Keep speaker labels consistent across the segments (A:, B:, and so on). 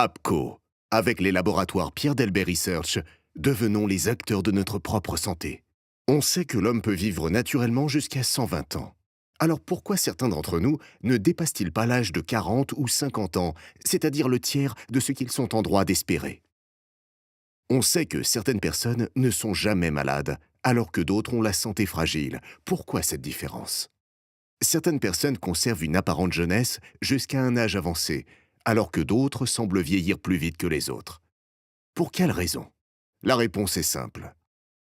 A: APCO. Avec les laboratoires Pierre Delbet Research, devenons les acteurs de notre propre santé. On sait que l'homme peut vivre naturellement jusqu'à 120 ans. Alors pourquoi certains d'entre nous ne dépassent-ils pas l'âge de 40 ou 50 ans, c'est-à-dire le tiers de ce qu'ils sont en droit d'espérer? On sait que certaines personnes ne sont jamais malades, alors que d'autres ont la santé fragile. Pourquoi cette différence? Certaines personnes conservent une apparente jeunesse jusqu'à un âge avancé, alors que d'autres semblent vieillir plus vite que les autres. Pour quelle raison? La réponse est simple.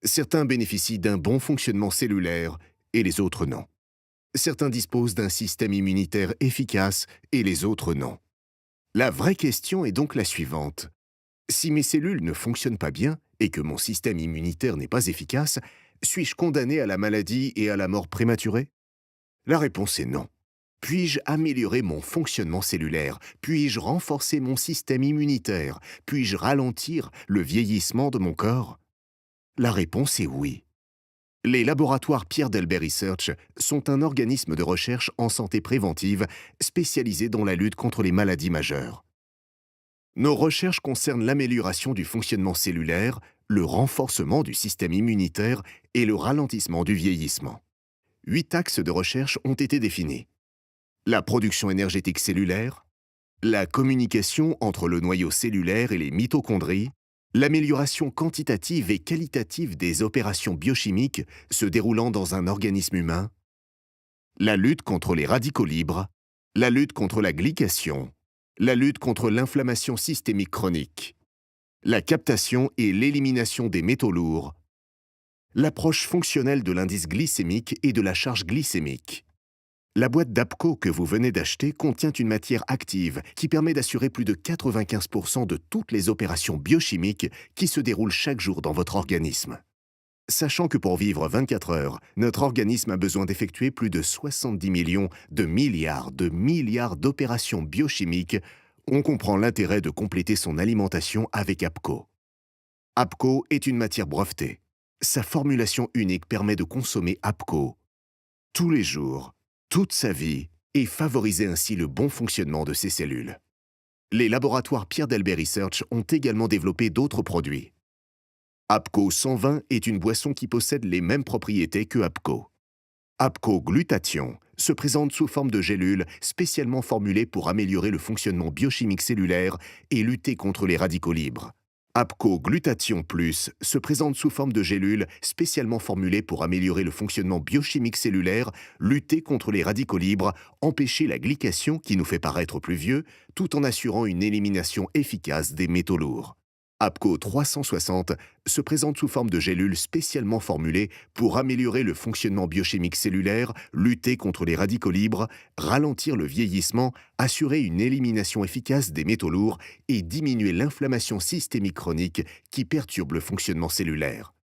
A: Certains bénéficient d'un bon fonctionnement cellulaire et les autres non. Certains disposent d'un système immunitaire efficace et les autres non. La vraie question est donc la suivante. Si mes cellules ne fonctionnent pas bien et que mon système immunitaire n'est pas efficace, suis-je condamné à la maladie et à la mort prématurée? La réponse est non. Puis-je améliorer mon fonctionnement cellulaire? Puis-je renforcer mon système immunitaire? Puis-je ralentir le vieillissement de mon corps? La réponse est oui. Les laboratoires Pierre Delbet Research sont un organisme de recherche en santé préventive spécialisé dans la lutte contre les maladies majeures. Nos recherches concernent l'amélioration du fonctionnement cellulaire, le renforcement du système immunitaire et le ralentissement du vieillissement. 8 axes de recherche ont été définis. La production énergétique cellulaire, la communication entre le noyau cellulaire et les mitochondries, l'amélioration quantitative et qualitative des opérations biochimiques se déroulant dans un organisme humain, la lutte contre les radicaux libres, la lutte contre la glycation, la lutte contre l'inflammation systémique chronique, la captation et l'élimination des métaux lourds, l'approche fonctionnelle de l'indice glycémique et de la charge glycémique. La boîte d'APCO que vous venez d'acheter contient une matière active qui permet d'assurer plus de 95% de toutes les opérations biochimiques qui se déroulent chaque jour dans votre organisme. Sachant que pour vivre 24 heures, notre organisme a besoin d'effectuer plus de 70 millions de milliards d'opérations biochimiques, on comprend l'intérêt de compléter son alimentation avec APCO. APCO est une matière brevetée. Sa formulation unique permet de consommer APCO tous les jours, toute sa vie, et favoriser ainsi le bon fonctionnement de ses cellules. Les laboratoires Pierre Delbet Research ont également développé d'autres produits. APCO 120 est une boisson qui possède les mêmes propriétés que APCO. APCO Glutathion se présente sous forme de gélules spécialement formulées pour améliorer le fonctionnement biochimique cellulaire et lutter contre les radicaux libres. APCO Glutathion Plus se présente sous forme de gélules spécialement formulées pour améliorer le fonctionnement biochimique cellulaire, lutter contre les radicaux libres, empêcher la glycation qui nous fait paraître plus vieux, tout en assurant une élimination efficace des métaux lourds. APCO 360 se présente sous forme de gélules spécialement formulées pour améliorer le fonctionnement biochimique cellulaire, lutter contre les radicaux libres, ralentir le vieillissement, assurer une élimination efficace des métaux lourds et diminuer l'inflammation systémique chronique qui perturbe le fonctionnement cellulaire.